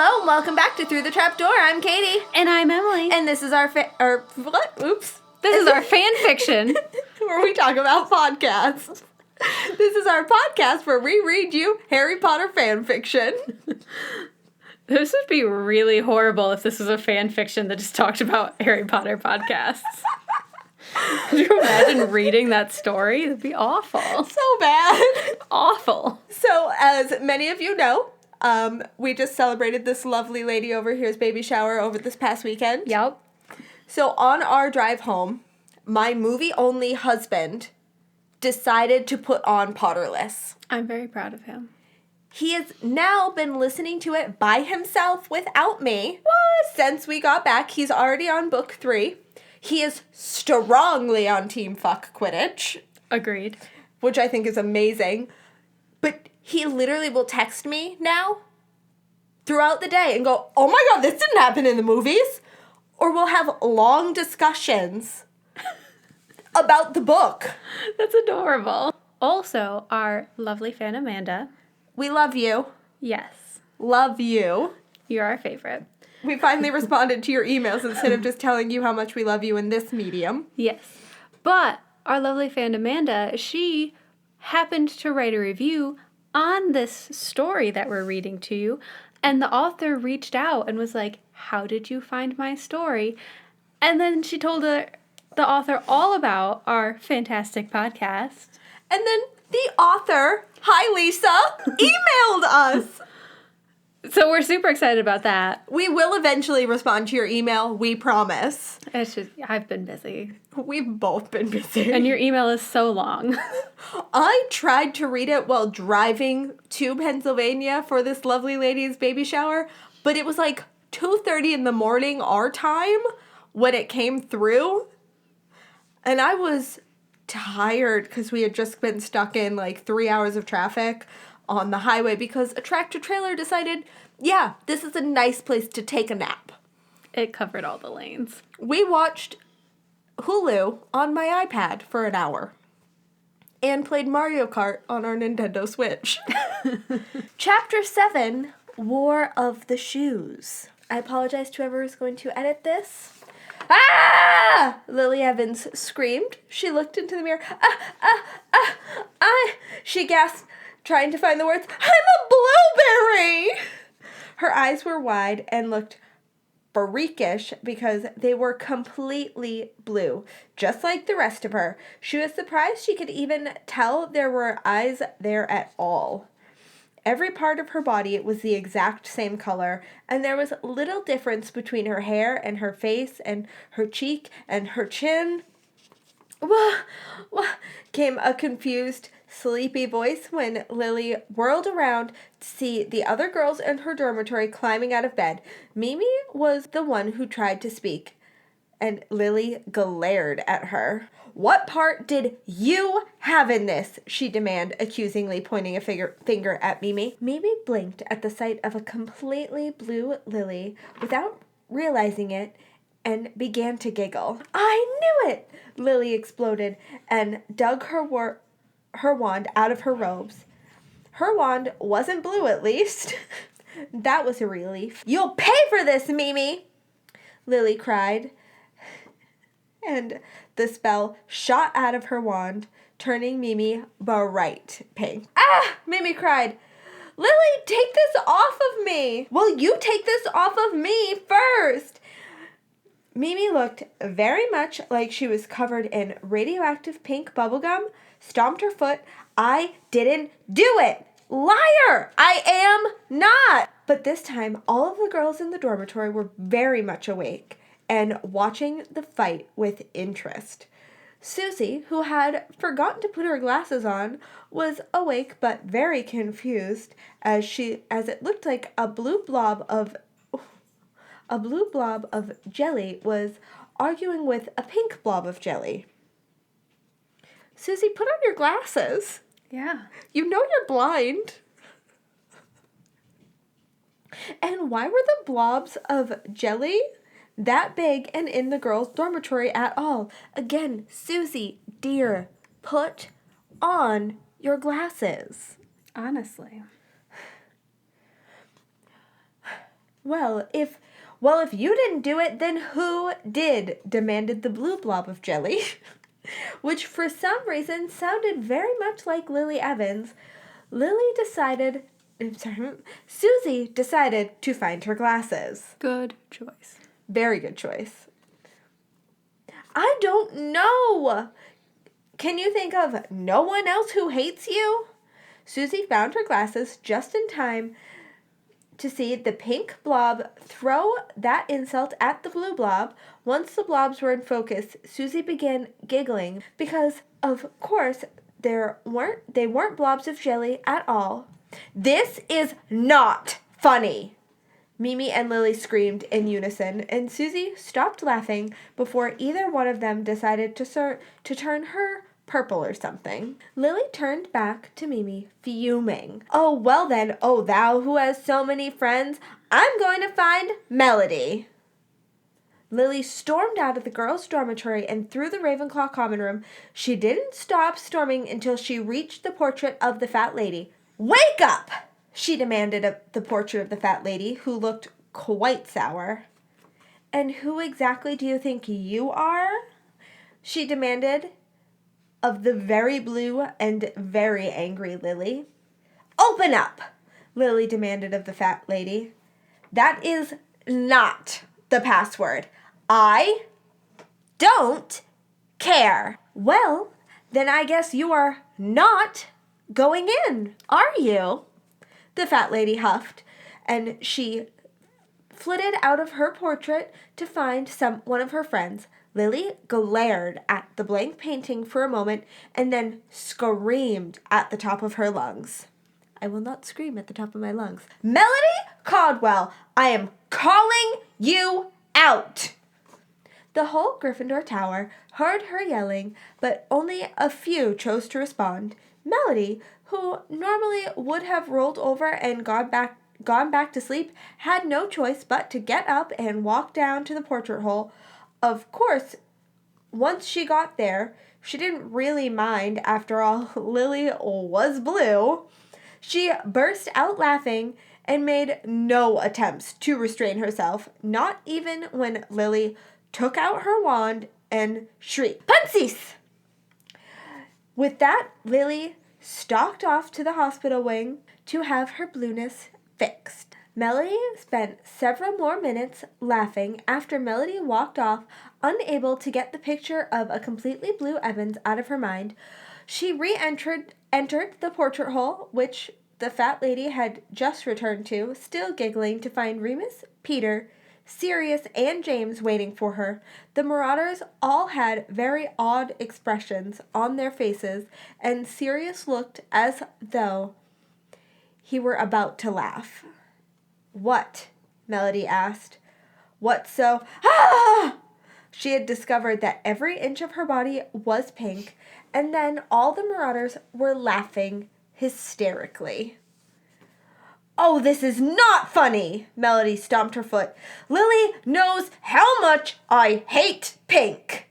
Hello and welcome back to Through the Trapdoor. I'm Katie. And I'm Emily. And this is our This is our fan fiction. where we talk about podcasts. This is our podcast where we read you Harry Potter fan fiction. This would be really horrible if this was a fan fiction that just talked about Harry Potter podcasts. Could you imagine reading that story? It'd be awful. So bad. Awful. So, as many of you know, we just celebrated this lovely lady over here's baby shower over this past weekend. Yep. So, on our drive home, my movie-only husband decided to put on Potterless. I'm very proud of him. He has now been listening to it by himself without me. What? Since we got back. He's already on book 3. He is strongly on Team Fuck Quidditch. Agreed. Which I think is amazing. But he literally will text me now throughout the day and go, oh my god, this didn't happen in the movies. Or we'll have long discussions about the book. That's adorable. Also, our lovely fan Amanda. We love you. Yes. Love you. You're our favorite. We finally responded to your emails instead of just telling you how much we love you in this medium. Yes. But our lovely fan Amanda, she happened to write a review on this story that we're reading to you, and the author reached out and was like, how did you find my story? And then she told the author all about our fantastic podcast. And then the author, hi Lisa, emailed us. So we're super excited about that. We will eventually respond to your email, we promise. It's just, I've been busy. We've both been busy. And your email is so long. I tried to read it while driving to Pennsylvania for this lovely lady's baby shower, but it was like 2:30 in the morning our time when it came through. And I was tired because we had just been stuck in like 3 hours of traffic on the highway because a tractor trailer decided, yeah, this is a nice place to take a nap. It covered all the lanes. We watched Hulu on my iPad for an hour and played Mario Kart on our Nintendo Switch. Chapter 7, War of the Shoes. I apologize to whoever is going to edit this. Ah! Lily Evans screamed. She looked into the mirror. She gasped, trying to find the words, I'm a blueberry! Her eyes were wide and looked freakish because they were completely blue, just like the rest of her. She was surprised she could even tell there were eyes there at all. Every part of her body was the exact same color, and there was little difference between her hair and her face and her cheek and her chin. Wah, wah, came a confused, sleepy voice when Lily whirled around to see the other girls in her dormitory climbing out of bed. Mimi was the one who tried to speak, and Lily glared at her. What part did you have in this? She demanded, accusingly pointing a finger at Mimi. Mimi blinked at the sight of a completely blue Lily without realizing it and began to giggle. I knew it! Lily exploded and dug her wand out of her robes. Her wand wasn't blue, at least. That was a relief. You'll pay for this, Mimi! Lily cried. And the spell shot out of her wand, turning Mimi bright pink. Ah! Mimi cried. Lily, take this off of me! Will you take this off of me first? Mimi looked very much like she was covered in radioactive pink bubblegum, stomped her foot. I didn't do it! Liar! I am not! But this time, all of the girls in the dormitory were very much awake and watching the fight with interest. Susie, who had forgotten to put her glasses on, was awake but very confused as it looked like a blue blob of jelly was arguing with a pink blob of jelly. Susie, put on your glasses. Yeah. You know you're blind. And why were the blobs of jelly that big and in the girls' dormitory at all? Again, Susie, dear, put on your glasses. Honestly. Well, if you didn't do it, then who did? Demanded the blue blob of jelly, which for some reason sounded very much like Lily Evans. Susie decided to find her glasses. Good choice. Very good choice. I don't know. Can you think of no one else who hates you? Susie found her glasses just in time to see the pink blob throw that insult at the blue blob. Once the blobs were in focus, Susie began giggling because, of course, they weren't blobs of jelly at all. This is not funny, Mimi and Lily screamed in unison, and Susie stopped laughing before either one of them decided to turn her purple or something. Lily turned back to Mimi, fuming. Oh, well then, oh thou who has so many friends, I'm going to find Melody. Lily stormed out of the girls' dormitory and through the Ravenclaw common room. She didn't stop storming until she reached the portrait of the fat lady. Wake up! She demanded of the portrait of the fat lady, who looked quite sour. And who exactly do you think you are? She demanded of the very blue and very angry Lily. Open up! Lily demanded of the fat lady. That is not the password. I don't care. Well, then I guess you are not going in, are you? The fat lady huffed, and she flitted out of her portrait to find one of her friends. Lily glared at the blank painting for a moment and then screamed at the top of her lungs. I will not scream at the top of my lungs. Melody Caldwell, I am calling you out! The whole Gryffindor Tower heard her yelling, but only a few chose to respond. Melody, who normally would have rolled over and gone back to sleep, had no choice but to get up and walk down to the portrait hole. Of course, once she got there, she didn't really mind. After all, Lily was blue. She burst out laughing and made no attempts to restrain herself, not even when Lily took out her wand and shrieked, Punsies! With that, Lily stalked off to the hospital wing to have her blueness fixed. Melody spent several more minutes laughing after Melody walked off, unable to get the picture of a completely blue Evans out of her mind. She entered the portrait hole, which the fat lady had just returned to, still giggling to find Remus, Peter, Sirius, and James waiting for her. The Marauders all had very odd expressions on their faces, and Sirius looked as though he were about to laugh. What? Melody asked. What so? Ah! She had discovered that every inch of her body was pink, and then all the Marauders were laughing hysterically. Oh, this is not funny! Melody stomped her foot. Lily knows how much I hate pink!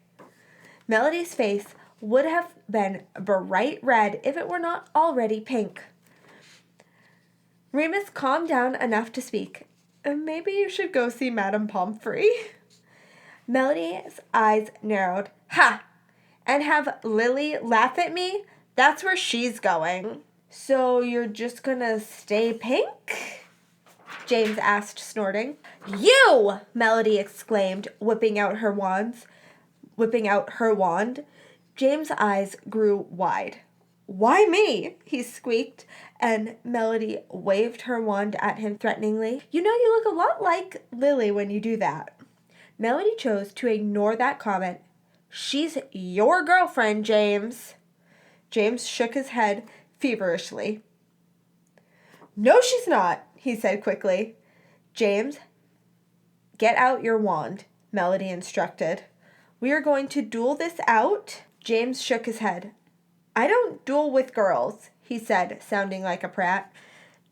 Melody's face would have been bright red if it were not already pink. Remus calmed down enough to speak. Maybe you should go see Madame Pomfrey. Melody's eyes narrowed. Ha! And have Lily laugh at me? That's where she's going. So you're just gonna stay pink? James asked, snorting. You! Melody exclaimed, whipping out her wand. James' eyes grew wide. Why me? He squeaked, and Melody waved her wand at him threateningly. You know, you look a lot like Lily when you do that. Melody chose to ignore that comment. She's your girlfriend, James. James shook his head feverishly. No, she's not, he said quickly. James, get out your wand, Melody instructed. We are going to duel this out. James shook his head. I don't duel with girls, he said, sounding like a prat.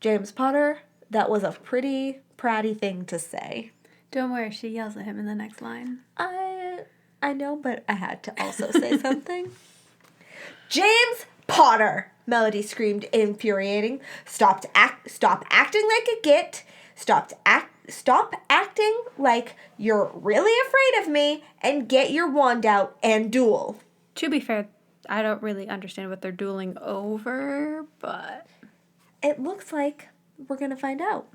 James Potter, that was a pretty pratty thing to say. Don't worry, she yells at him in the next line. I know, but I had to also say something. James Potter, Melody screamed, infuriating. Stop acting like a git. Stop stop acting like you're really afraid of me and get your wand out and duel. To be fair, I don't really understand what they're dueling over, but It looks like we're going to find out.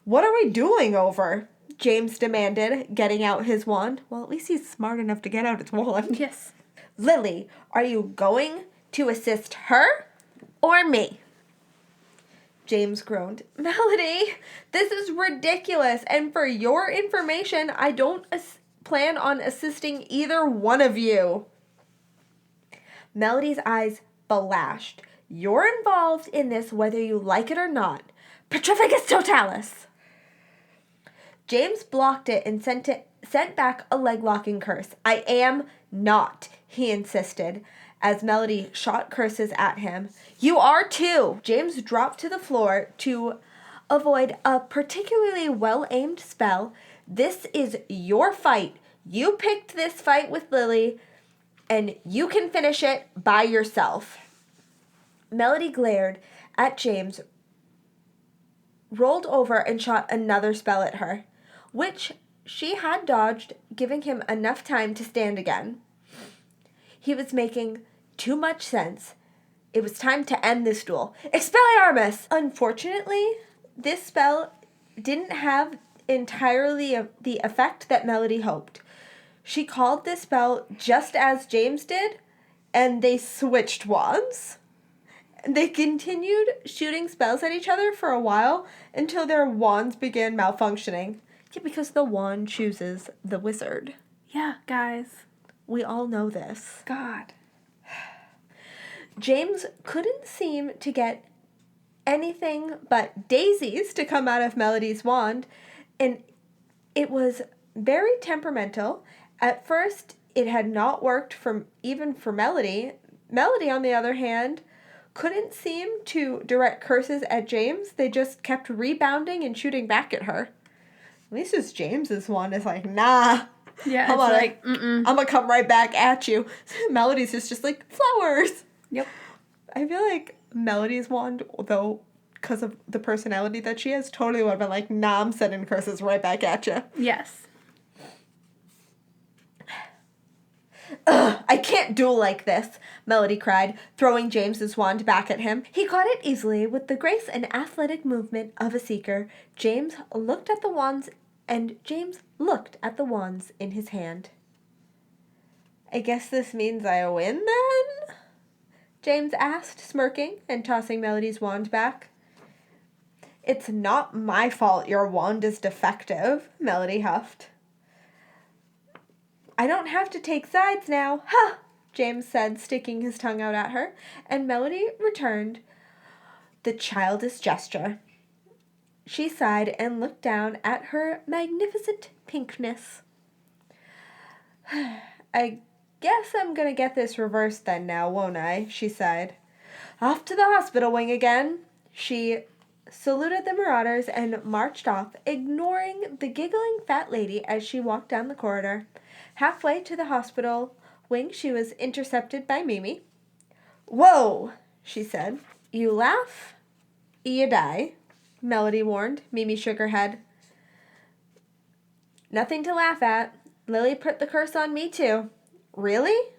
What are we dueling over? James demanded, getting out his wand. Well, at least he's smart enough to get out his wand. yes. Lily, are you going to assist her or me? James groaned. Melody, this is ridiculous. And for your information, I don't plan on assisting either one of you. Melody's eyes flashed. You're involved in this whether you like it or not. Petrificus totalis. James blocked it and sent back a leg-locking curse. I am not, he insisted, as Melody shot curses at him. You are too! James dropped to the floor to avoid a particularly well-aimed spell. This is your fight. You picked this fight with Lily, and you can finish it by yourself. Melody glared at James, rolled over, and shot another spell at her, which she had dodged, giving him enough time to stand again. He was making too much sense. It was time to end this duel. Expelliarmus! Unfortunately, this spell didn't have entirely the effect that Melody hoped. She called this spell just as James did, and they switched wands. They continued shooting spells at each other for a while until their wands began malfunctioning. Yeah, because the wand chooses the wizard. Yeah, guys. We all know this. God. James couldn't seem to get anything but daisies to come out of Melody's wand, and it was very temperamental. At first, it had not worked even for Melody. Melody, on the other hand, couldn't seem to direct curses at James. They just kept rebounding and shooting back at her. At least it's James's wand is like, nah. Yeah, it's like, mm-mm. I'm gonna come right back at you. Melody's is just like, flowers. Yep. I feel like Melody's wand, though, because of the personality that she has, totally would have been like, nah, I'm sending curses right back at you. Yes. Ugh, I can't duel like this, Melody cried, throwing James's wand back at him. He caught it easily with the grace and athletic movement of a seeker. James looked at the wands in his hand. I guess this means I win then? James asked, smirking and tossing Melody's wand back. It's not my fault your wand is defective, Melody huffed. I don't have to take sides now. Ha! James said, sticking his tongue out at her, and Melody returned the childish gesture. She sighed and looked down at her magnificent pinkness. I guess I'm gonna get this reversed then now, won't I? She sighed. Off to the hospital wing again. She saluted the marauders and marched off, ignoring the giggling fat lady as she walked down the corridor. Halfway to the hospital wing, she was intercepted by Mimi. Whoa, she said. You laugh, you die, Melody warned. Mimi shook her head. Nothing to laugh at. Lily put the curse on me too. Really?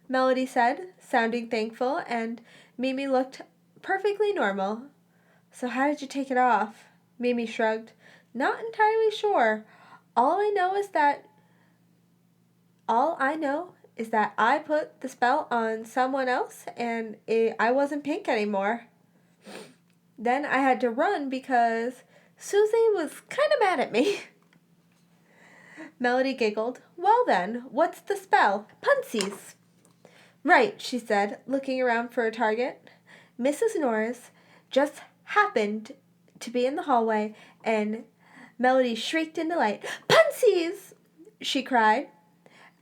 Melody said, sounding thankful, and Mimi looked perfectly normal. So how did you take it off? Mimi shrugged. Not entirely sure. All I know is that I put the spell on someone else and I wasn't pink anymore. Then I had to run because Susie was kind of mad at me. Melody giggled. Well then, what's the spell? Punsies. Right, she said, looking around for a target. Mrs. Norris just happened to be in the hallway, and Melody shrieked in delight. Punsies! She cried,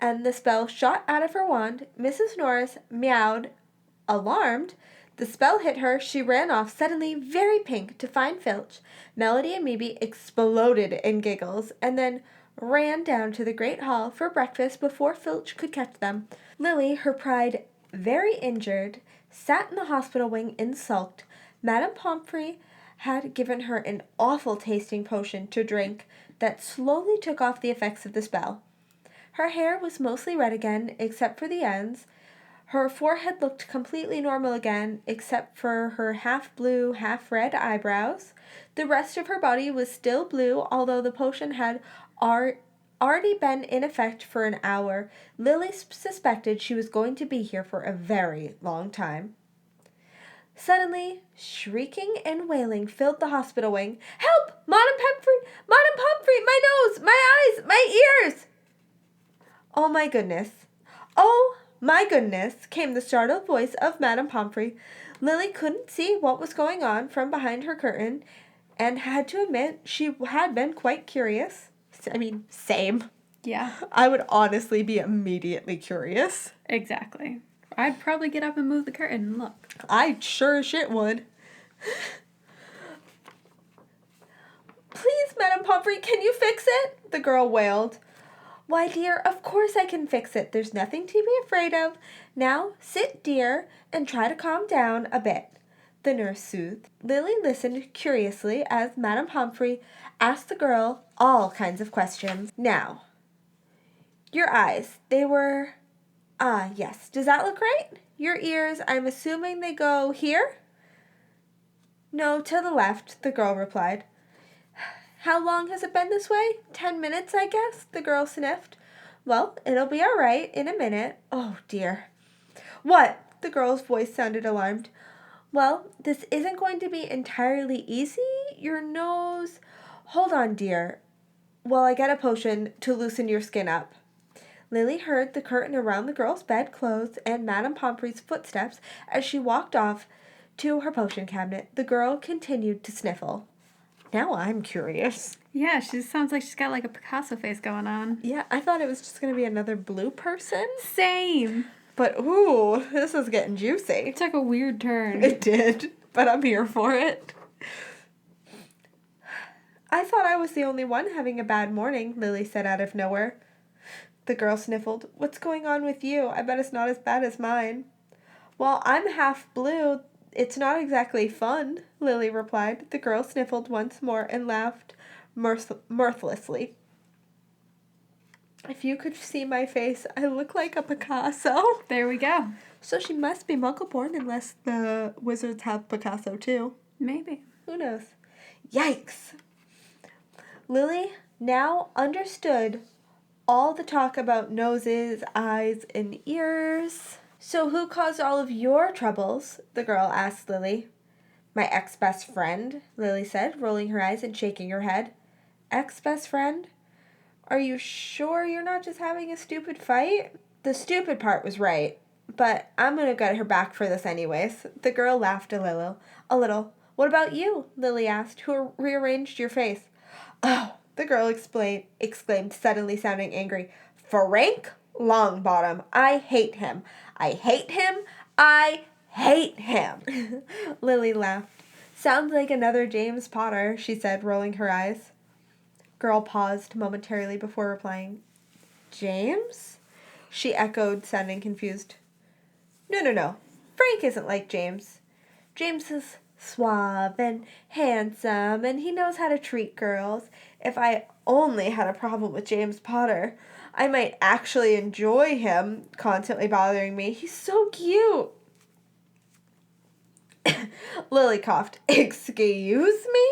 and the spell shot out of her wand. Mrs. Norris meowed, alarmed. The spell hit her. She ran off, suddenly very pink, to find Filch. Melody and Mimi exploded in giggles, and then ran down to the great hall for breakfast before Filch could catch them. Lily, her pride very injured, sat in the hospital wing and sulked. Madame Pomfrey had given her an awful tasting potion to drink that slowly took off the effects of the spell. Her hair was mostly red again, except for the ends. Her forehead looked completely normal again, except for her half blue, half red eyebrows. The rest of her body was still blue, although the potion had already been in effect for an hour. Lily suspected she was going to be here for a very long time. Suddenly, shrieking and wailing filled the hospital wing. "Help! Madame Pomfrey! Madame Pomfrey! My nose! My eyes! My ears!" "Oh my goodness! Oh my goodness!" came the startled voice of Madame Pomfrey. Lily couldn't see what was going on from behind her curtain, and had to admit she had been quite curious. I mean, same. Yeah, I would honestly be immediately curious. exactly. I'd probably get up and move the curtain and look. I sure as shit would. "Please, Madame Pomfrey, can you fix it?" the girl wailed. "Why, dear, of course I can fix it. There's nothing to be afraid of. Now, sit, dear, and try to calm down a bit," the nurse soothed. Lily listened curiously as Madame Pomfrey asked the girl all kinds of questions. "Now, your eyes, they were... Ah, yes. Does that look right? Your ears, I'm assuming they go here?" "No, to the left," the girl replied. "How long has it been this way? 10 minutes, I guess," the girl sniffed. "Well, it'll be all right in a minute. Oh, dear." "What?" The girl's voice sounded alarmed. "Well, this isn't going to be entirely easy. Your nose... Hold on, dear, while I get a potion to loosen your skin up." Lily heard the curtain around the girl's bed close and Madame Pomfrey's footsteps as she walked off to her potion cabinet. The girl continued to sniffle. Now I'm curious. Yeah, she sounds like she's got like a Picasso face going on. Yeah, I thought it was just going to be another blue person. Same. But, ooh, this is getting juicy. It took a weird turn. It did, but I'm here for it. "I thought I was the only one having a bad morning," Lily said out of nowhere. The girl sniffled. "What's going on with you? I bet it's not as bad as mine." "Well, I'm half blue. It's not exactly fun," Lily replied. The girl sniffled once more and laughed mirthlessly. "If you could see my face, I look like a Picasso." There we go. So she must be Muggle-born unless the wizards have Picasso too. Maybe. Who knows? Yikes! Lily now understood all the talk about noses, eyes, and ears. "So who caused all of your troubles?" the girl asked Lily. "My ex-best friend," Lily said, rolling her eyes and shaking her head. "Ex-best friend? Are you sure you're not just having a stupid fight?" "The stupid part was right, but I'm gonna get her back for this anyways." The girl laughed a little. "What about you?" Lily asked. "Who rearranged your face?" "Oh," the girl exclaimed, suddenly sounding angry. "Frank Longbottom. I hate him. I hate him. I hate him." Lily laughed. "Sounds like another James Potter," she said, rolling her eyes. Girl paused momentarily before replying. "James?" she echoed, sounding confused. No. Frank isn't like James. James is suave and handsome, and he knows how to treat girls. If I only had a problem with James Potter, I might actually enjoy him constantly bothering me. He's so cute." Lily coughed. "Excuse me?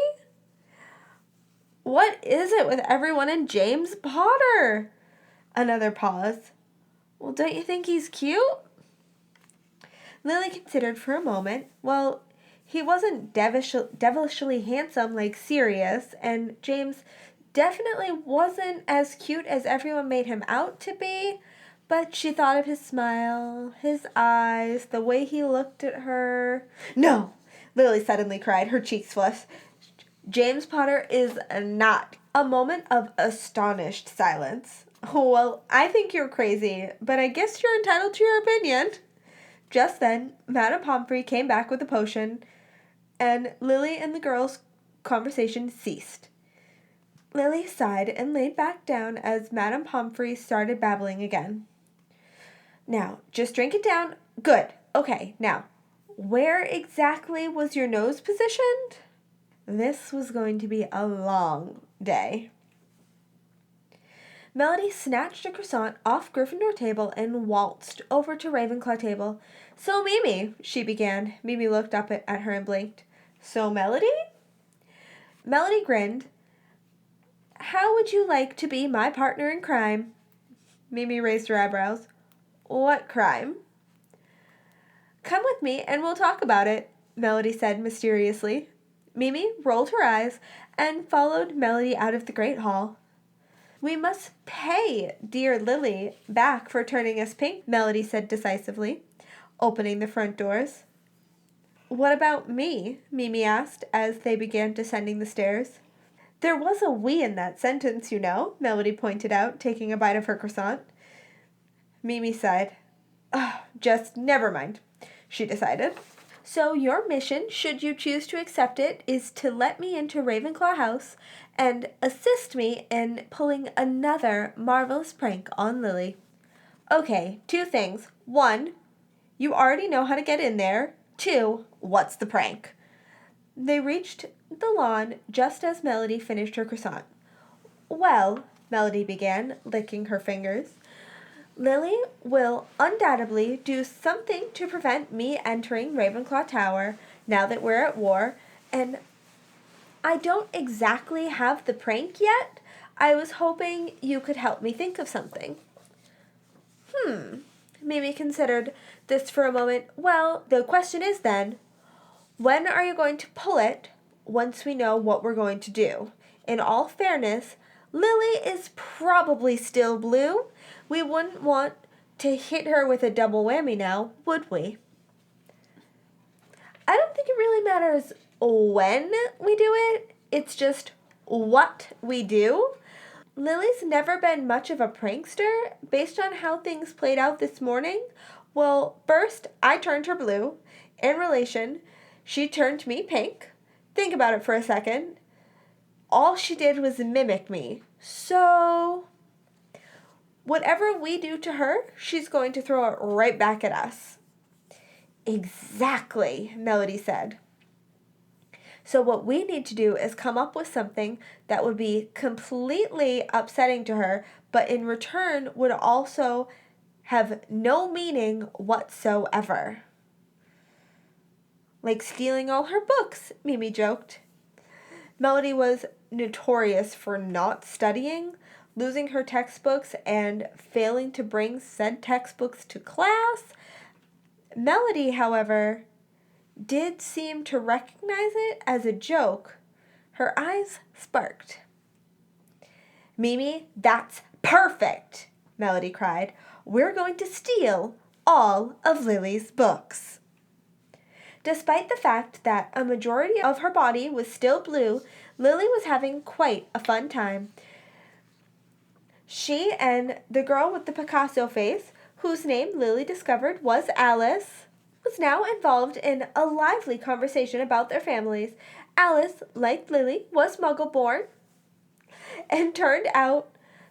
What is it with everyone and James Potter?" Another pause. "Well, don't you think he's cute?" Lily considered for a moment. Well, he wasn't devilishly handsome like Sirius, and James definitely wasn't as cute as everyone made him out to be, but she thought of his smile, his eyes, the way he looked at her. "No!" Lily suddenly cried, her cheeks flushed. "James Potter is not." A moment of astonished silence. "Well, I think you're crazy, but I guess you're entitled to your opinion." Just then, Madame Pomfrey came back with a potion, and Lily and the girls' conversation ceased. Lily sighed and laid back down as Madame Pomfrey started babbling again. "Now, just drink it down. Good. Okay, now, where exactly was your nose positioned?" This was going to be a long day. Melody snatched a croissant off Gryffindor table and waltzed over to Ravenclaw table. "So, Mimi," she began. Mimi looked up at her and blinked. "So, Melody?" Melody grinned. "How would you like to be my partner in crime?" Mimi raised her eyebrows. "What crime?" "Come with me and we'll talk about it," Melody said mysteriously. Mimi rolled her eyes and followed Melody out of the great hall. "We must pay dear Lily back for turning us pink," Melody said decisively, opening the front doors. "What about me?" Mimi asked as they began descending the stairs. "There was a we in that sentence, you know," Melody pointed out, taking a bite of her croissant. Mimi sighed. Just never mind," she decided. "So your mission, should you choose to accept it, is to let me into Ravenclaw House and assist me in pulling another marvelous prank on Lily. Okay, 2 things. 1, you already know how to get in there. 2, what's the prank?" They reached the lawn just as Melody finished her croissant. "Well," Melody began, licking her fingers, "Lily will undoubtedly do something to prevent me entering Ravenclaw Tower now that we're at war, and I don't exactly have the prank yet. I was hoping you could help me think of something." Mimi considered this for a moment. "Well, the question is then, when are you going to pull it once we know what we're going to do? In all fairness, Lily is probably still blue. We wouldn't want to hit her with a double whammy now, would we?" "I don't think it really matters when we do it. It's just what we do. Lily's never been much of a prankster based on how things played out this morning. Well, first, I turned her blue. In relation, she turned me pink. Think about it for a second. All she did was mimic me. So, whatever we do to her, she's going to throw it right back at us." "Exactly," Melody said. "So what we need to do is come up with something that would be completely upsetting to her, but in return would also have no meaning whatsoever." "Like stealing all her books," Mimi joked. Melody was notorious for not studying, losing her textbooks, and failing to bring said textbooks to class. Melody, however, did seem to recognize it as a joke. Her eyes sparked. "Mimi, that's perfect!" Melody cried. "We're going to steal all of Lily's books." Despite the fact that a majority of her body was still blue, Lily was having quite a fun time. She and the girl with the Picasso face, whose name Lily discovered was Alice, was now involved in a lively conversation about their families. Alice, like Lily, was Muggle-born, and turned out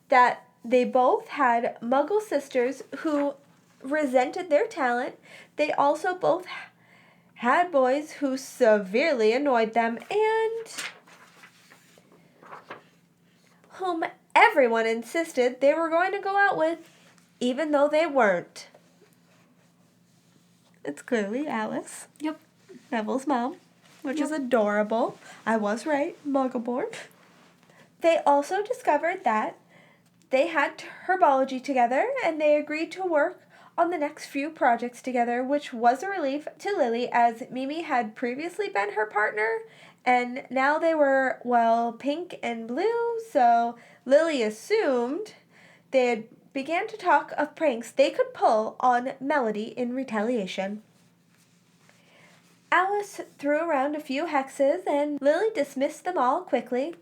that they both had Muggle sisters who resented their talent. They also both had boys who severely annoyed them and whom everyone insisted they were going to go out with, even though they weren't. It's clearly Alice. Yep. Neville's mom, which is adorable. I was right, Muggle-born. They also discovered that they had herbology together, and they agreed to work on the next few projects together, which was a relief to Lily, as Mimi had previously been her partner, and now they were, well, pink and blue, so Lily assumed they had began to talk of pranks they could pull on Melody in retaliation. Alice threw around a few hexes, and Lily dismissed them all quickly.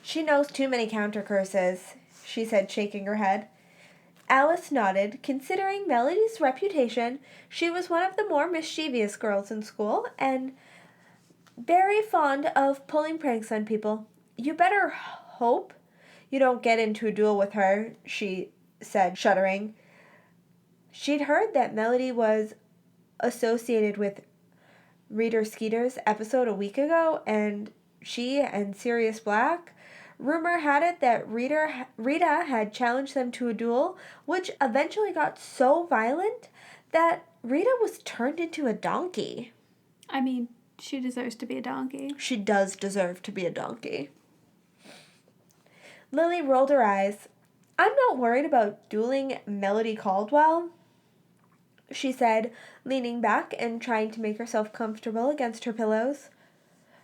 "She knows too many counter curses," she said, shaking her head. Alice nodded. Considering Melody's reputation, she was one of the more mischievous girls in school, and very fond of pulling pranks on people. "You better hope you don't get into a duel with her," she said, shuddering. She'd heard that Melody was associated with Reader Skeeter's episode a week ago, and she and Sirius Black. Rumor had it that Rita had challenged them to a duel, which eventually got so violent that Rita was turned into a donkey. I mean, she deserves to be a donkey. She does deserve to be a donkey. Lily rolled her eyes. I'm not worried about dueling Melody Caldwell, she said, leaning back and trying to make herself comfortable against her pillows.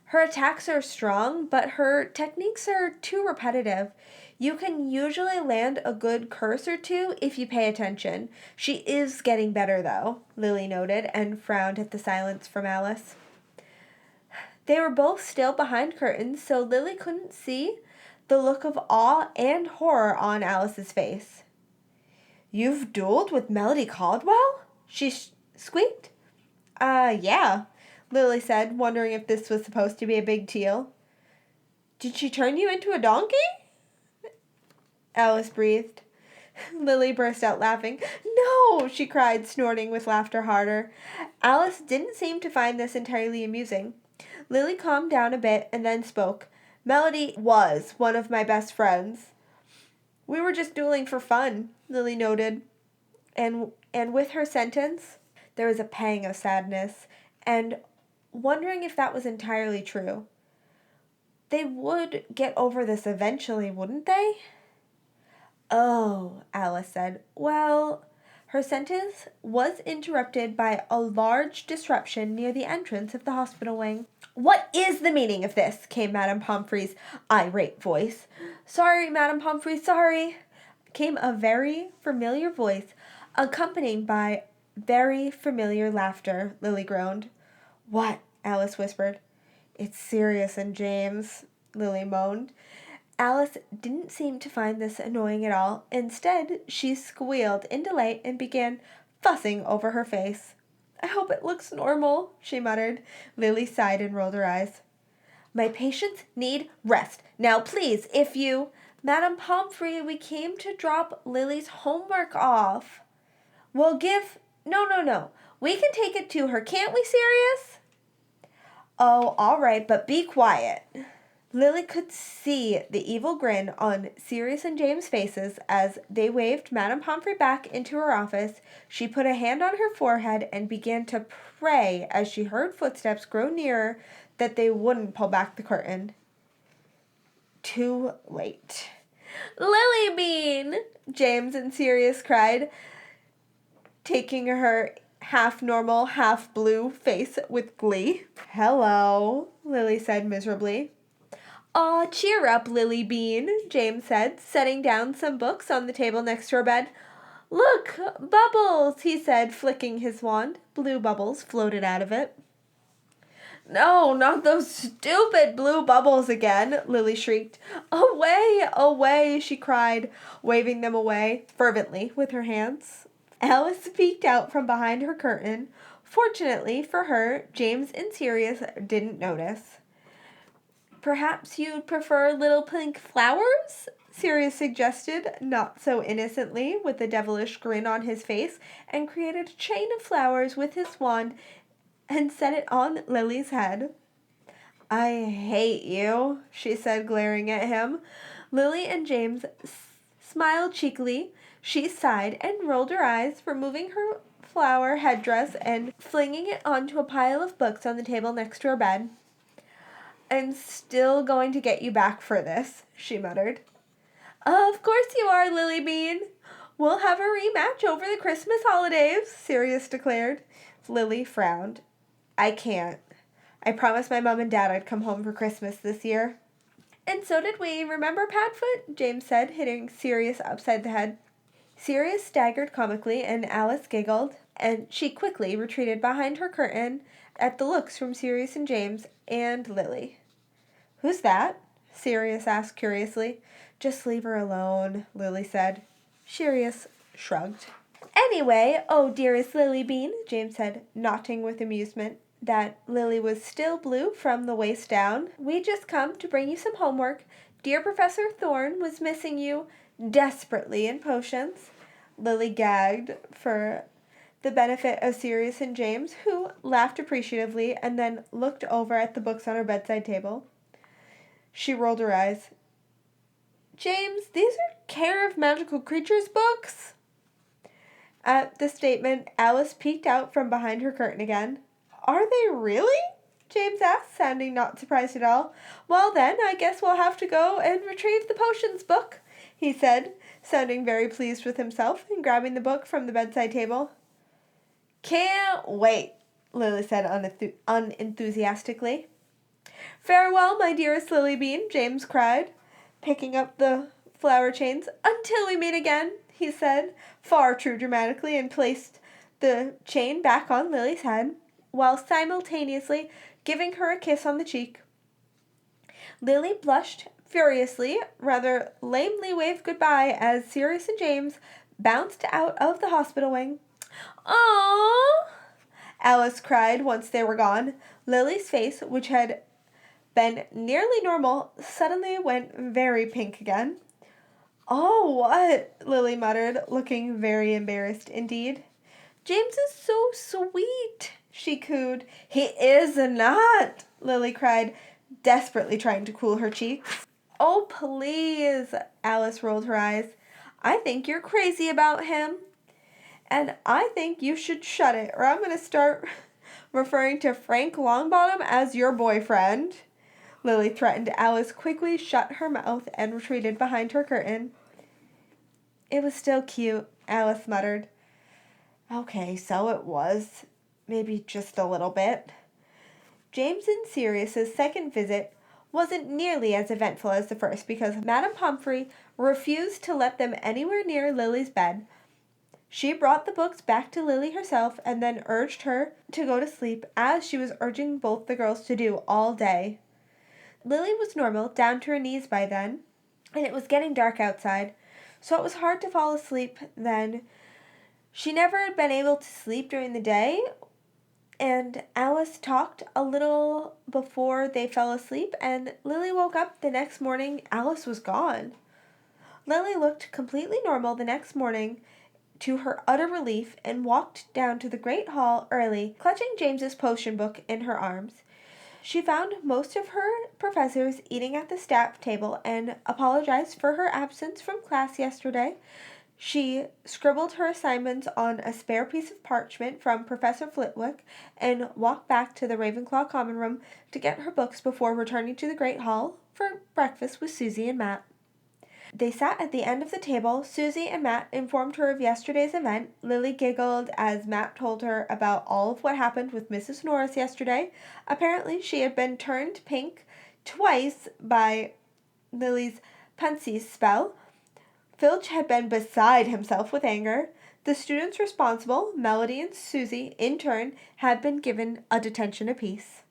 Her attacks are strong, but her techniques are too repetitive. You can usually land a good curse or two if you pay attention. She is getting better, though, Lily noted, and frowned at the silence from Alice. They were both still behind curtains, so Lily couldn't see the look of awe and horror on Alice's face. You've dueled with Melody Caldwell? She squeaked. Yeah, Lily said, wondering if this was supposed to be a big deal. Did she turn you into a donkey? Alice breathed. Lily burst out laughing. No, she cried, snorting with laughter harder. Alice didn't seem to find this entirely amusing. Lily calmed down a bit and then spoke. Melody was one of my best friends. We were just dueling for fun, Lily noted. And with her sentence, there was a pang of sadness, and wondering if that was entirely true. They would get over this eventually, wouldn't they? Oh, Alice said. Well, her sentence was interrupted by a large disruption near the entrance of the hospital wing. What is the meaning of this? Came Madame Pomfrey's irate voice. Sorry, Madame Pomfrey, sorry, came a very familiar voice, accompanied by very familiar laughter, Lily groaned. What? Alice whispered. It's Sirius and James, Lily moaned. Alice didn't seem to find this annoying at all. Instead, she squealed in delight and began fussing over her face. I hope it looks normal, she muttered. Lily sighed and rolled her eyes. My patients need rest. Now, please, if you... Madame Pomfrey, we came to drop Lily's homework off. We'll give... No. We can take it to her, can't we, Sirius? Oh, all right, but be quiet. Lily could see the evil grin on Sirius and James' faces as they waved Madame Pomfrey back into her office. She put a hand on her forehead and began to pray as she heard footsteps grow nearer that they wouldn't pull back the curtain. Too late. Lily Bean! James and Sirius cried, taking her half-normal, half-blue face with glee. Hello, Lily said miserably. Aw, cheer up, Lily Bean, James said, setting down some books on the table next to her bed. Look, bubbles, he said, flicking his wand. Blue bubbles floated out of it. No, not those stupid blue bubbles again, Lily shrieked. Away, away, she cried, waving them away fervently with her hands. Alice peeked out from behind her curtain. Fortunately for her, James and Sirius didn't notice. Perhaps you'd prefer little pink flowers? Sirius suggested, not so innocently, with a devilish grin on his face, and created a chain of flowers with his wand and set it on Lily's head. I hate you, she said, glaring at him. Lily and James smiled cheekily. She sighed and rolled her eyes, removing her flower headdress and flinging it onto a pile of books on the table next to her bed. I'm still going to get you back for this, she muttered. Of course you are, Lily Bean. We'll have a rematch over the Christmas holidays, Sirius declared. Lily frowned. I can't. I promised my mom and dad I'd come home for Christmas this year. And so did we, remember, Padfoot? James said, hitting Sirius upside the head. Sirius staggered comically, and Alice giggled, and she quickly retreated behind her curtain at the looks from Sirius and James and Lily. Who's that? Sirius asked curiously. Just leave her alone, Lily said. Sirius shrugged. Anyway, oh dearest Lily Bean, James said, nodding with amusement that Lily was still blue from the waist down. We just come to bring you some homework. Dear Professor Thorne was missing you desperately in potions. Lily gagged for the benefit of Sirius and James, who laughed appreciatively and then looked over at the books on her bedside table. She rolled her eyes. James, these are Care of Magical Creatures books? At the statement, Alice peeked out from behind her curtain again. Are they really? James asked, sounding not surprised at all. Well then, I guess we'll have to go and retrieve the potions book, he said, sounding very pleased with himself and grabbing the book from the bedside table. Can't wait, Lily said unenthusiastically. Farewell, my dearest Lilybean, James cried, picking up the flower chains. Until we meet again, he said, far too dramatically, and placed the chain back on Lily's head, while simultaneously giving her a kiss on the cheek. Lily blushed furiously, rather lamely waved goodbye as Sirius and James bounced out of the hospital wing. Aww! Alice cried once they were gone. Lily's face, which had been nearly normal, suddenly went very pink again. Oh, what? Lily muttered, looking very embarrassed indeed. James is so sweet, she cooed. He is not, Lily cried, desperately trying to cool her cheeks. Oh, please, Alice rolled her eyes. I think you're crazy about him. And I think you should shut it, or I'm going to start referring to Frank Longbottom as your boyfriend. Lily threatened. Alice quickly shut her mouth and retreated behind her curtain. It was still cute, Alice muttered. Okay, so it was. Maybe just a little bit. James and Sirius's second visit wasn't nearly as eventful as the first because Madame Pomfrey refused to let them anywhere near Lily's bed. She brought the books back to Lily herself and then urged her to go to sleep, as she was urging both the girls to do all day. Lily was normal, down to her knees by then, and it was getting dark outside, so it was hard to fall asleep then. She never had been able to sleep during the day, and Alice talked a little before they fell asleep, and Lily woke up the next morning. Alice was gone. Lily looked completely normal the next morning, to her utter relief, and walked down to the great hall early, clutching James's potion book in her arms. She found most of her professors eating at the staff table and apologized for her absence from class yesterday. She scribbled her assignments on a spare piece of parchment from Professor Flitwick and walked back to the Ravenclaw common room to get her books before returning to the great hall for breakfast with Susie and Matt. They sat at the end of the table. Susie and Matt informed her of yesterday's event. Lily giggled as Matt told her about all of what happened with Mrs. Norris yesterday. Apparently, she had been turned pink twice by Lily's Pensées spell. Filch had been beside himself with anger. The students responsible, Melody and Susie, in turn, had been given a detention apiece.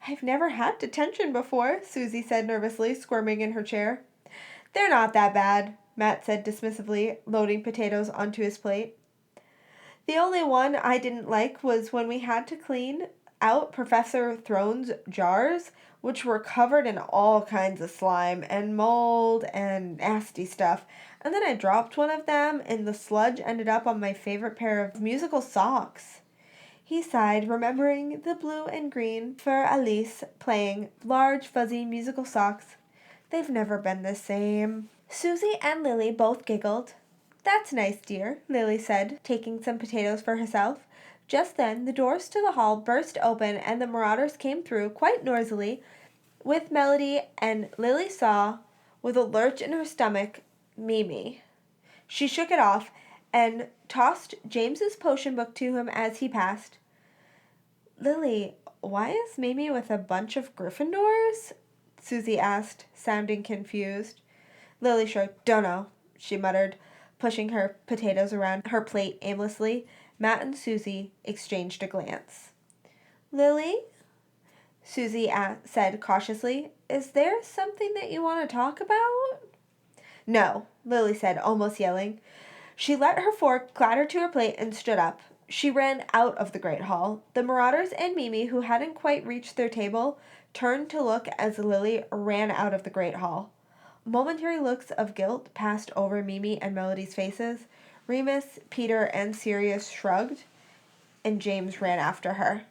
I've never had detention before, Susie said nervously, squirming in her chair. They're not that bad, Matt said dismissively, loading potatoes onto his plate. The only one I didn't like was when we had to clean out Professor Throne's jars, which were covered in all kinds of slime and mold and nasty stuff. And then I dropped one of them, and the sludge ended up on my favorite pair of musical socks. He sighed, remembering the blue and green for Alice playing large, fuzzy musical socks. They've never been the same. Susie and Lily both giggled. That's nice, dear, Lily said, taking some potatoes for herself. Just then, the doors to the hall burst open, and the marauders came through quite noisily with Melody, and Lily saw, with a lurch in her stomach, Mimi. She shook it off and tossed James's potion book to him as he passed. Lily, why is Mimi with a bunch of Gryffindors? Susie asked, sounding confused. Lily shrugged. Dunno, she muttered, pushing her potatoes around her plate aimlessly. Matt and Susie exchanged a glance. Lily? Susie said cautiously, is there something that you want to talk about? No, Lily said, almost yelling. She let her fork clatter to her plate and stood up. She ran out of the great hall. The marauders and Mimi, who hadn't quite reached their table, turned to look as Lily ran out of the great hall. Momentary looks of guilt passed over Mimi and Melody's faces. Remus, Peter, and Sirius shrugged, and James ran after her.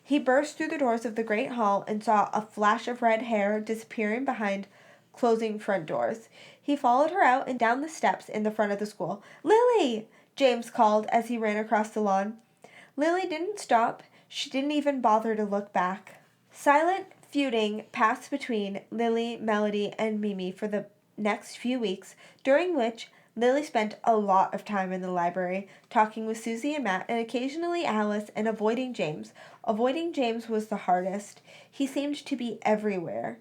He burst through the doors of the great hall and saw a flash of red hair disappearing behind closing front doors. He followed her out and down the steps in the front of the school. "Lily!" James called as he ran across the lawn. Lily didn't stop. She didn't even bother to look back. Silent feuding passed between Lily, Melody, and Mimi for the next few weeks, during which Lily spent a lot of time in the library, talking with Susie and Matt, and occasionally Alice, and avoiding James. Avoiding James was the hardest. He seemed to be everywhere.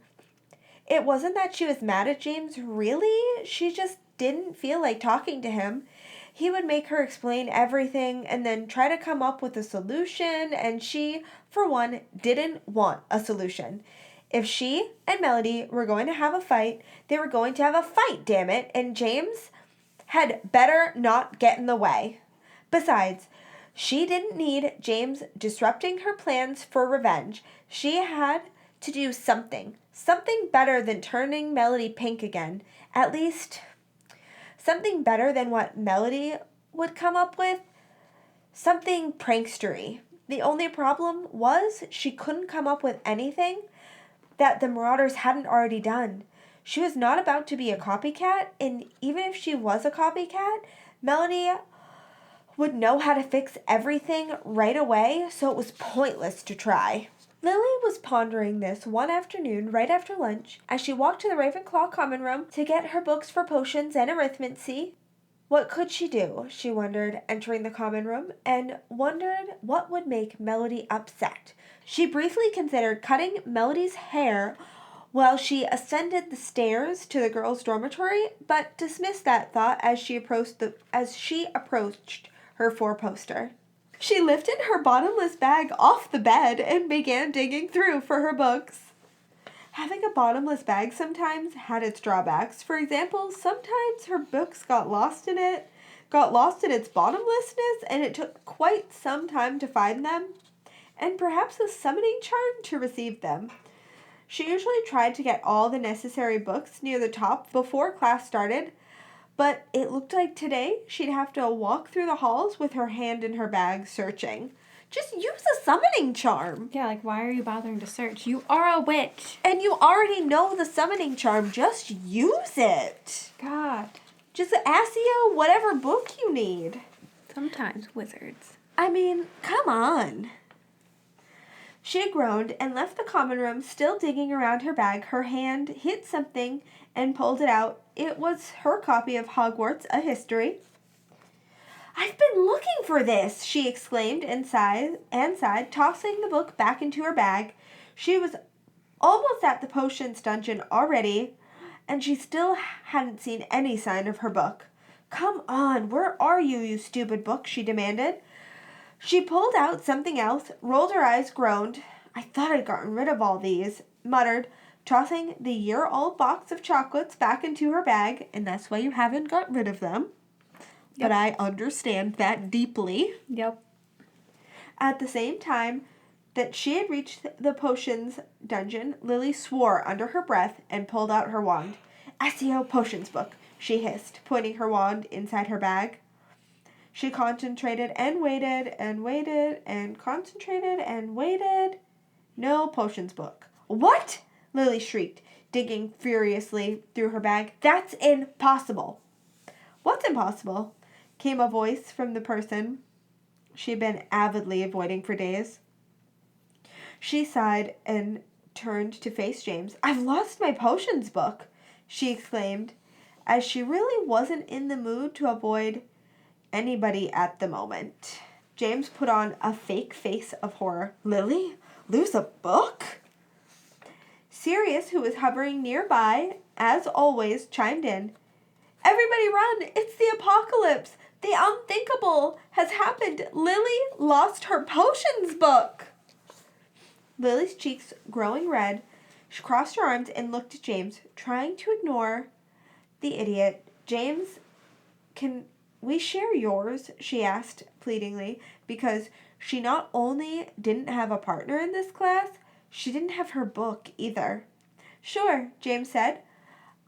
It wasn't that she was mad at James, really. She just didn't feel like talking to him. He would make her explain everything and then try to come up with a solution, and she, for one, didn't want a solution. If she and Melody were going to have a fight, they were going to have a fight, damn it, and James had better not get in the way. Besides, she didn't need James disrupting her plans for revenge. She had to do something better than turning Melody pink again. At least, something better than what Melody would come up with. Something prankstery. The only problem was she couldn't come up with anything that the Marauders hadn't already done. She was not about to be a copycat, and even if she was a copycat, Melody would know how to fix everything right away, so it was pointless to try. Lily was pondering this one afternoon right after lunch as she walked to the Ravenclaw common room to get her books for potions and arithmancy. What could she do, she wondered, entering the common room, and wondered what would make Melody upset. She briefly considered cutting Melody's hair while she ascended the stairs to the girls' dormitory, but dismissed that thought as she approached her four-poster. She lifted her bottomless bag off the bed and began digging through for her books. Having a bottomless bag sometimes had its drawbacks. For example, sometimes her books got lost in its bottomlessness, and it took quite some time to find them, and perhaps a summoning charm to receive them. She usually tried to get all the necessary books near the top before class started, but it looked like today she'd have to walk through the halls with her hand in her bag searching. Just use a summoning charm. Yeah, like, why are you bothering to search? You are a witch. And you already know the summoning charm. Just use it. God. Just Accio, whatever book you need. Sometimes wizards. I mean, come on. She groaned and left the common room, still digging around her bag. Her hand hit something and pulled it out. It was her copy of Hogwarts, A History. "I've been looking for this," she exclaimed and sighed, tossing the book back into her bag. She was almost at the potions dungeon already, and she still hadn't seen any sign of her book. "Come on, where are you, you stupid book?" she demanded. She pulled out something else, rolled her eyes, groaned. "I thought I'd gotten rid of all these," muttered, tossing the year-old box of chocolates back into her bag, and that's why you haven't got rid of them. But I understand that deeply. Yep. At the same time that she had reached the potions dungeon, Lily swore under her breath and pulled out her wand. "Accio potions book," she hissed, pointing her wand inside her bag. She concentrated and waited and waited and concentrated and waited. No potions book. "What?" Lily shrieked, digging furiously through her bag. "That's impossible." "What's impossible?" came a voice from the person she had been avidly avoiding for days. She sighed and turned to face James. "I've lost my potions book," she exclaimed, as she really wasn't in the mood to avoid anybody at the moment. James put on a fake face of horror. "Lily? Lose a book?" Sirius, who was hovering nearby, as always, chimed in. "Everybody run! It's the apocalypse! The unthinkable has happened! Lily lost her potions book!" Lily's cheeks growing red, she crossed her arms and looked at James, trying to ignore the idiot. "James, can we share yours?" she asked pleadingly, because she not only didn't have a partner in this class, she didn't have her book either. "Sure," James said,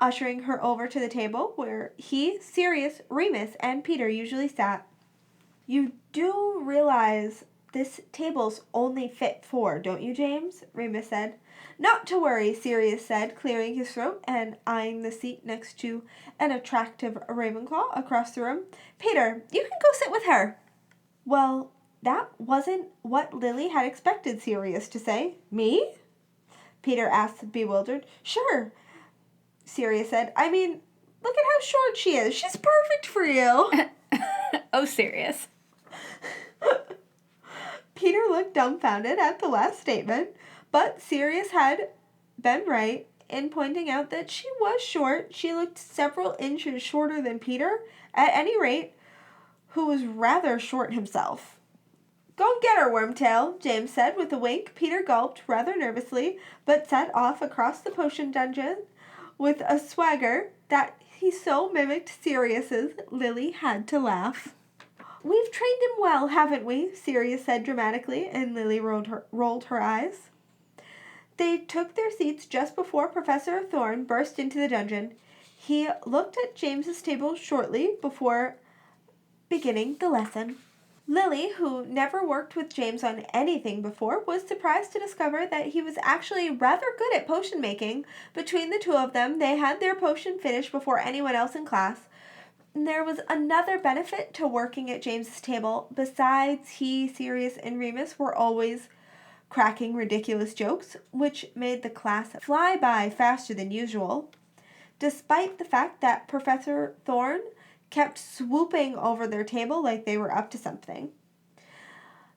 ushering her over to the table where he, Sirius, Remus, and Peter usually sat. "You do realize This table's only fit 4, don't you, James? Remus said. Not to worry, Sirius said, clearing his throat and eyeing the seat next to an attractive Ravenclaw across the room. Peter, you can go sit with her. Well, that wasn't what Lily had expected Sirius to say. Me? Peter asked, bewildered. Sure, Sirius said. I mean, look at how short she is. She's perfect for you. Oh, Sirius. Peter looked dumbfounded at the last statement, but Sirius had been right in pointing out that she was short. She looked several inches shorter than Peter, at any rate, who was rather short himself. Go and get her, Wormtail, James said with a wink. Peter gulped rather nervously, but set off across the potion dungeon with a swagger that he so mimicked Sirius's, Lily had to laugh. We've trained him well, haven't we? Sirius said dramatically, and Lily rolled her eyes. They took their seats just before Professor Thorne burst into the dungeon. He looked at James's table shortly before beginning the lesson. Lily, who never worked with James on anything before, was surprised to discover that he was actually rather good at potion making. Between the two of them, they had their potion finished before anyone else in class. There was another benefit to working at James's table. Besides, he, Sirius, and Remus were always cracking ridiculous jokes, which made the class fly by faster than usual, despite the fact that Professor Thorne kept swooping over their table like they were up to something.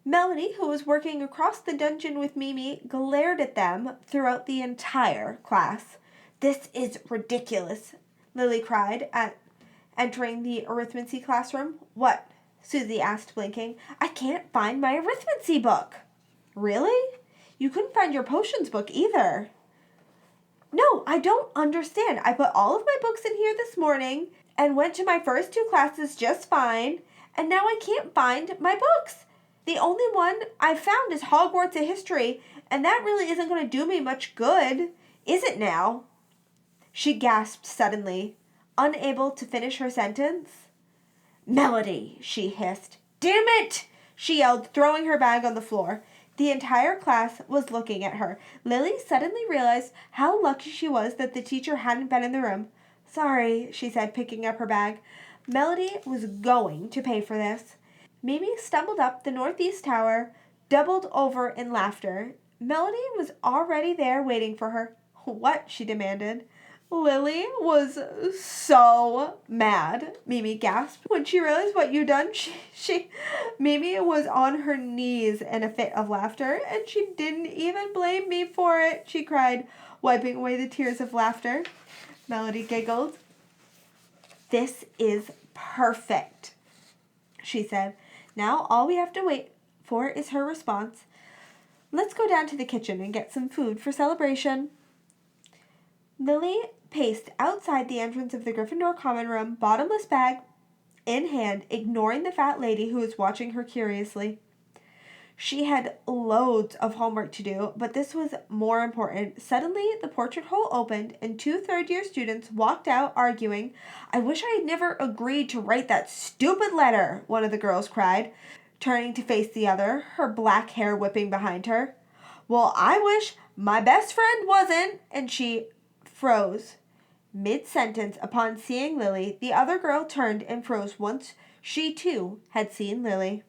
Melody, who was working across the dungeon with Mimi, glared at them throughout the entire class. This is ridiculous, Lily cried at entering the arithmancy classroom. What? Susie asked, blinking. I can't find my arithmancy book. Really? You couldn't find your potions book either. No, I don't understand. I put all of my books in here this morning and went to my first 2 classes just fine, and now I can't find my books. The only one I found is Hogwarts of History, and that really isn't going to do me much good, is it now? She gasped suddenly, unable to finish her sentence. Melody, she hissed. Damn it! She yelled, throwing her bag on the floor. The entire class was looking at her. Lily suddenly realized how lucky she was that the teacher hadn't been in the room. Sorry, she said, picking up her bag. Melody was going to pay for this. Mimi stumbled up the northeast tower, doubled over in laughter. Melody was already there waiting for her. What? She demanded. Lily was so mad, Mimi gasped. When she realized what you'd done, Mimi was on her knees in a fit of laughter, and she didn't even blame me for it, she cried, wiping away the tears of laughter. Melody giggled. This is perfect, she said. Now all we have to wait for is her response. Let's go down to the kitchen and get some food for celebration. Lily paced outside the entrance of the Gryffindor common room, bottomless bag in hand, ignoring the fat lady who was watching her curiously. She had loads of homework to do, but this was more important. Suddenly, the portrait hole opened, and 2 third-year students walked out arguing. I wish I had never agreed to write that stupid letter, one of the girls cried, turning to face the other, her black hair whipping behind her. Well, I wish my best friend wasn't, and she froze mid-sentence upon seeing Lily. The other girl turned and froze once she, too, had seen Lily.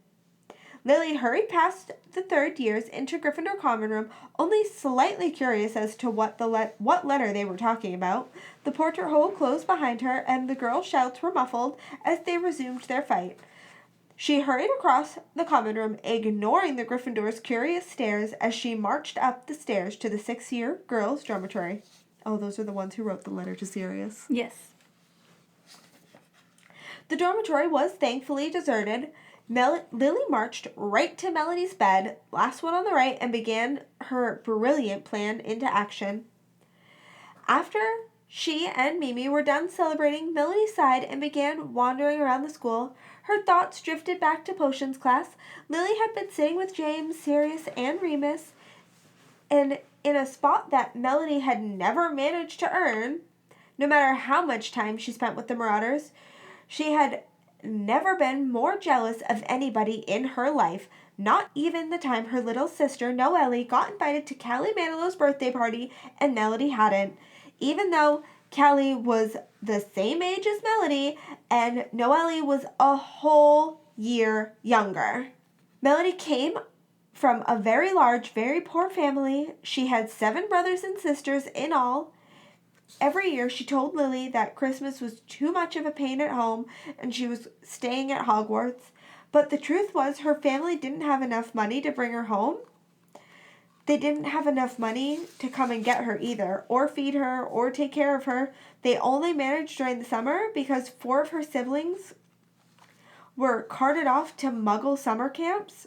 Lily hurried past the third years into Gryffindor common room, only slightly curious as to what letter they were talking about. The portrait hole closed behind her, and the girls' shouts were muffled as they resumed their fight. She hurried across the common room, ignoring the Gryffindor's curious stares as she marched up the stairs to the 6th-year girls' dormitory. Oh, those are the ones who wrote the letter to Sirius. Yes. The dormitory was thankfully deserted. Lily marched right to Melody's bed, last one on the right, and began her brilliant plan into action. After she and Mimi were done celebrating, Melody sighed and began wandering around the school. Her thoughts drifted back to potions class. Lily had been sitting with James, Sirius, and Remus, and in a spot that Melody had never managed to earn, no matter how much time she spent with the Marauders. She had never been more jealous of anybody in her life. Not even the time her little sister, Noelle, got invited to Callie Manilow's birthday party and Melody hadn't. Even though Callie was the same age as Melody and Noelle was a whole year younger. Melody came from a very large, very poor family. She had 7 brothers and sisters in all. Every year she told Lily that Christmas was too much of a pain at home and she was staying at Hogwarts. But the truth was her family didn't have enough money to bring her home. They didn't have enough money to come and get her either, or feed her, or take care of her. They only managed during the summer because 4 of her siblings were carted off to Muggle summer camps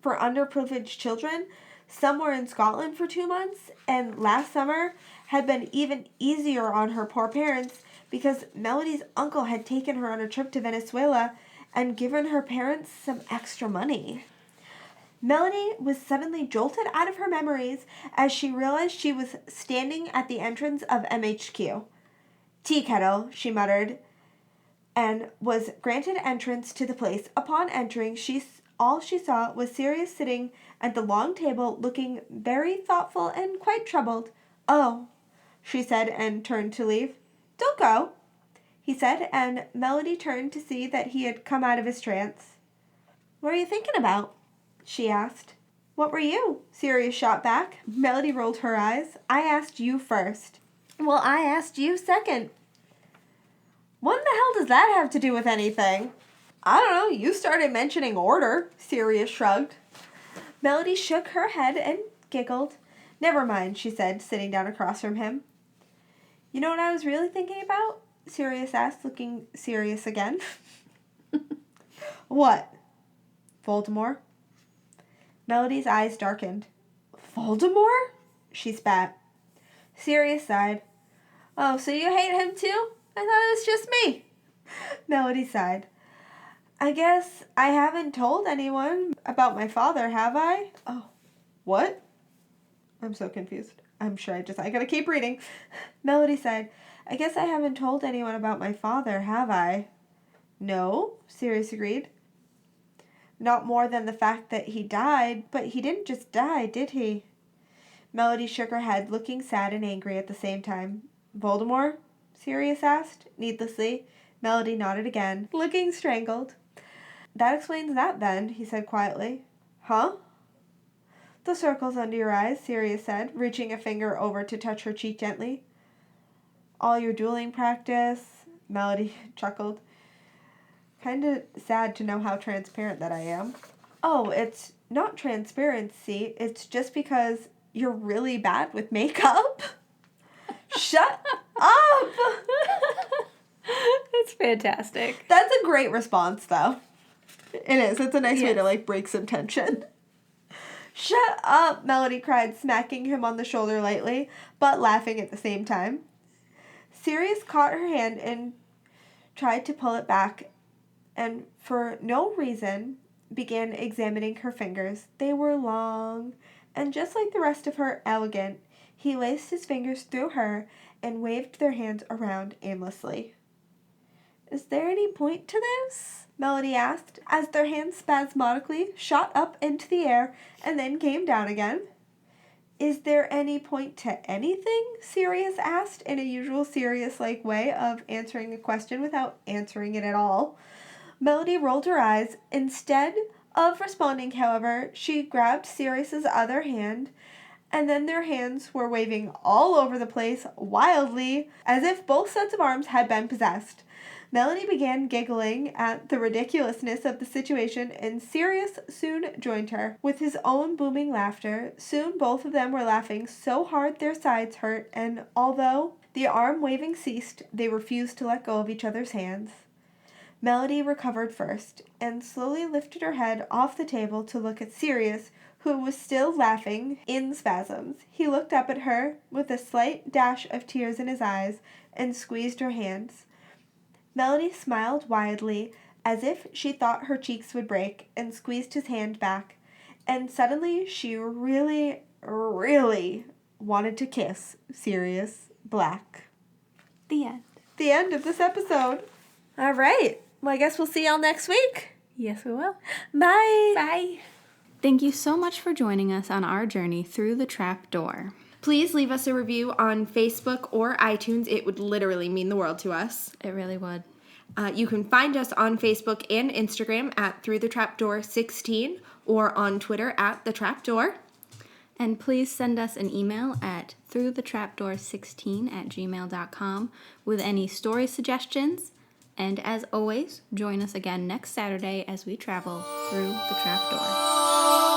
for underprivileged children. Some were in Scotland for 2 months, and last summer had been even easier on her poor parents because Melody's uncle had taken her on a trip to Venezuela and given her parents some extra money. Melody was suddenly jolted out of her memories as she realized she was standing at the entrance of MHQ. "Tea kettle," she muttered, and was granted entrance to the place. Upon entering, all she saw was Sirius sitting at the long table, looking very thoughtful and quite troubled. "Oh," she said, and turned to leave. "Don't go," he said, and Melody turned to see that he had come out of his trance. "What are you thinking about?" she asked. "What were you?" Sirius shot back. Melody rolled her eyes. "I asked you first." "Well, I asked you second." "What in the hell does that have to do with anything?" "I don't know. You started mentioning order," Sirius shrugged. Melody shook her head and giggled. "Never mind," she said, sitting down across from him. "You know what I was really thinking about?" Sirius asked, looking serious again. "What?" "Voldemort." Melody's eyes darkened. "Voldemort?" she spat. Sirius sighed. "Oh, so you hate him too? I thought it was just me." Melody sighed. "I guess I haven't told anyone about my father, have I?" "Oh, what?" I'm so confused. I gotta keep reading. Melody sighed. "I guess I haven't told anyone about my father, have I?" "No," Sirius agreed. "Not more than the fact that he died, but he didn't just die, did he?" Melody shook her head, looking sad and angry at the same time. "Voldemort?" Sirius asked, needlessly. Melody nodded again, looking strangled. "That explains that, then," he said quietly. "Huh?" "The circles under your eyes," Sirius said, reaching a finger over to touch her cheek gently. "All your dueling practice," Melody chuckled. "Kinda sad to know how transparent that I am." "Oh, it's not transparency. It's just because you're really bad with makeup." Shut up! That's fantastic. That's a great response, though. It is. It's a nice way to, break some tension. "Shut up!" Melody cried, smacking him on the shoulder lightly, but laughing at the same time. Sirius caught her hand and tried to pull it back, and for no reason began examining her fingers. They were long, and just like the rest of her, elegant. He laced his fingers through her and waved their hands around aimlessly. "Is there any point to this?" Melody asked, as their hands spasmodically shot up into the air and then came down again. "Is there any point to anything?" Sirius asked, in a usual Sirius-like way of answering a question without answering it at all. Melody rolled her eyes. Instead of responding, however, she grabbed Sirius's other hand, and then their hands were waving all over the place, wildly, as if both sets of arms had been possessed. Melody began giggling at the ridiculousness of the situation, and Sirius soon joined her, with his own booming laughter. Soon both of them were laughing so hard their sides hurt, and although the arm waving ceased, they refused to let go of each other's hands. Melody recovered first, and slowly lifted her head off the table to look at Sirius, who was still laughing in spasms. He looked up at her with a slight dash of tears in his eyes and squeezed her hands. Melody smiled widely, as if she thought her cheeks would break, and squeezed his hand back. And suddenly she really, really wanted to kiss Sirius Black. The end. The end of this episode. All right. Well, I guess we'll see y'all next week. Yes, we will. Bye. Bye. Thank you so much for joining us on our journey through the trap door. Please leave us a review on Facebook or iTunes. It would literally mean the world to us. It really would. You can find us on Facebook and Instagram at Through the Trapdoor 16 or on Twitter at The Trapdoor. And please send us an email at throughthetrapdoor16@gmail.com with any story suggestions. And as always, join us again next Saturday as we travel through the trapdoor.